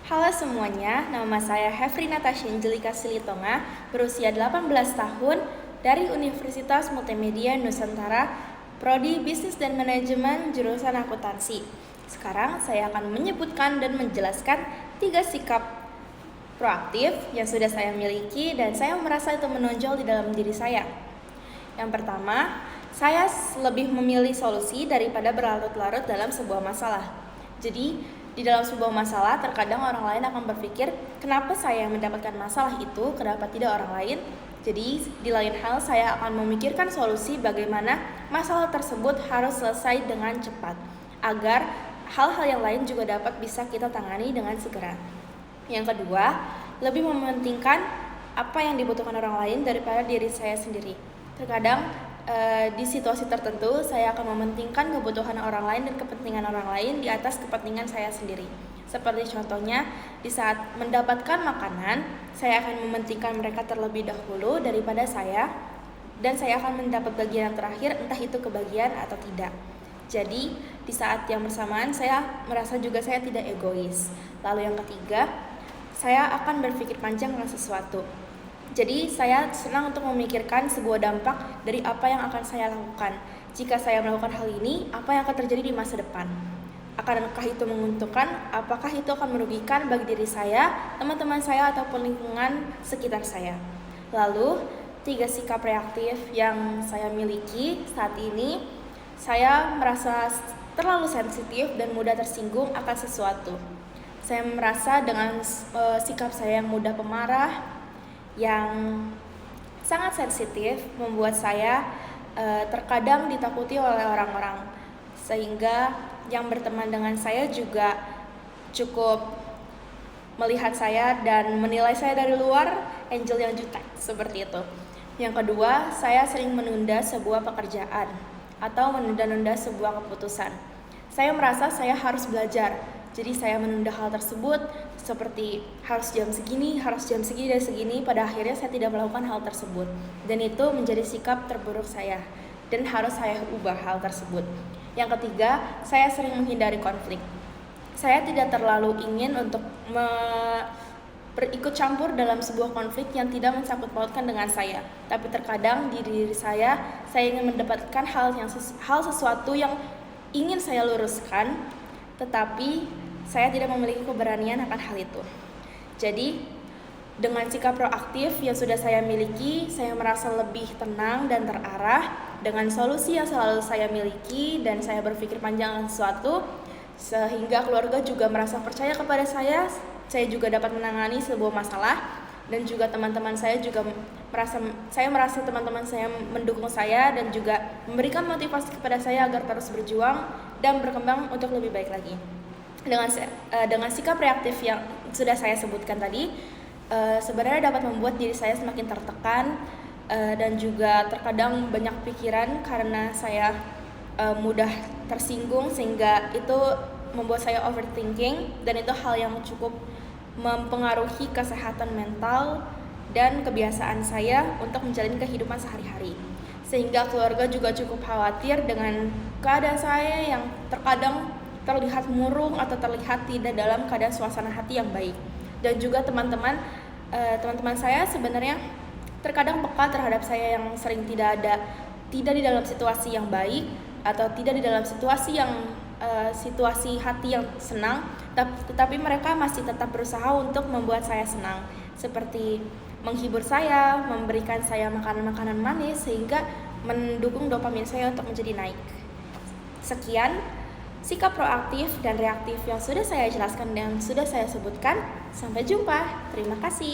Halo semuanya, nama saya Hefri Natasha Angelika Silitonga, berusia 18 tahun, dari Universitas Multimedia Nusantara, Prodi Bisnis dan Manajemen jurusan Akuntansi. Sekarang saya akan menyebutkan dan menjelaskan 3 sikap proaktif yang sudah saya miliki dan saya merasa itu menonjol di dalam diri saya. Yang pertama, saya lebih memilih solusi daripada berlarut-larut dalam sebuah masalah. Jadi, di dalam sebuah masalah, terkadang orang lain akan berpikir, kenapa saya yang mendapatkan masalah itu, kenapa tidak orang lain? Jadi, di lain hal, saya akan memikirkan solusi bagaimana masalah tersebut harus selesai dengan cepat, agar hal-hal yang lain juga dapat bisa kita tangani dengan segera. Yang kedua, lebih mementingkan apa yang dibutuhkan orang lain daripada diri saya sendiri. Terkadang di situasi tertentu saya akan mementingkan kebutuhan orang lain dan kepentingan orang lain di atas kepentingan saya sendiri. Seperti contohnya, di saat mendapatkan makanan, saya akan mementingkan mereka terlebih dahulu daripada saya, dan saya akan mendapat bagian yang terakhir, entah itu kebahagiaan atau tidak. Jadi, di saat yang bersamaan saya merasa juga saya tidak egois. Lalu yang ketiga, saya akan berpikir panjang dengan sesuatu. Jadi saya senang untuk memikirkan sebuah dampak dari apa yang akan saya lakukan. Jika saya melakukan hal ini, apa yang akan terjadi di masa depan? Akankah itu menguntungkan? Apakah itu akan merugikan bagi diri saya, teman-teman saya, ataupun lingkungan sekitar saya? Lalu, 3 sikap reaktif yang saya miliki saat ini, saya merasa terlalu sensitif dan mudah tersinggung akan sesuatu. Saya merasa dengan sikap saya yang mudah pemarah, yang sangat sensitif, membuat saya terkadang ditakuti oleh orang-orang, sehingga yang berteman dengan saya juga cukup melihat saya dan menilai saya dari luar angel yang jutek, seperti itu. Yang kedua, saya sering menunda sebuah pekerjaan atau menunda-nunda sebuah keputusan. Saya merasa saya harus belajar, jadi saya menunda hal tersebut, seperti harus jam segini, dan segini. Pada akhirnya saya tidak melakukan hal tersebut, dan itu menjadi sikap terburuk saya, dan harus saya ubah hal tersebut. Yang ketiga, saya sering menghindari konflik. Saya tidak terlalu ingin untuk berikut campur dalam sebuah konflik yang tidak mensangkut pautkan dengan saya. Tapi terkadang di diri saya ingin mendapatkan hal sesuatu yang ingin saya luruskan, tetapi saya tidak memiliki keberanian akan hal itu. Jadi, dengan sikap proaktif yang sudah saya miliki, saya merasa lebih tenang dan terarah dengan solusi yang selalu saya miliki, dan saya berpikir panjang sesuatu, sehingga keluarga juga merasa percaya kepada saya juga dapat menangani sebuah masalah, dan juga teman-teman saya juga merasa teman-teman saya mendukung saya dan juga memberikan motivasi kepada saya agar terus berjuang dan berkembang untuk lebih baik lagi. Dengan sikap reaktif yang sudah saya sebutkan tadi, sebenarnya dapat membuat diri saya semakin tertekan dan juga terkadang banyak pikiran karena saya mudah tersinggung, sehingga itu membuat saya overthinking, dan itu hal yang cukup mempengaruhi kesehatan mental dan kebiasaan saya untuk menjalani kehidupan sehari-hari, sehingga keluarga juga cukup khawatir dengan keadaan saya yang terkadang terlihat murung atau terlihat tidak dalam keadaan suasana hati yang baik. Dan juga teman-teman saya sebenarnya terkadang peka terhadap saya yang sering tidak di dalam situasi yang baik, atau tidak di dalam situasi hati yang senang, tetapi mereka masih tetap berusaha untuk membuat saya senang, seperti menghibur saya, memberikan saya makanan-makanan manis, sehingga mendukung dopamin saya untuk menjadi naik. Sekian sikap proaktif dan reaktif yang sudah saya jelaskan dan sudah saya sebutkan. Sampai jumpa. Terima kasih.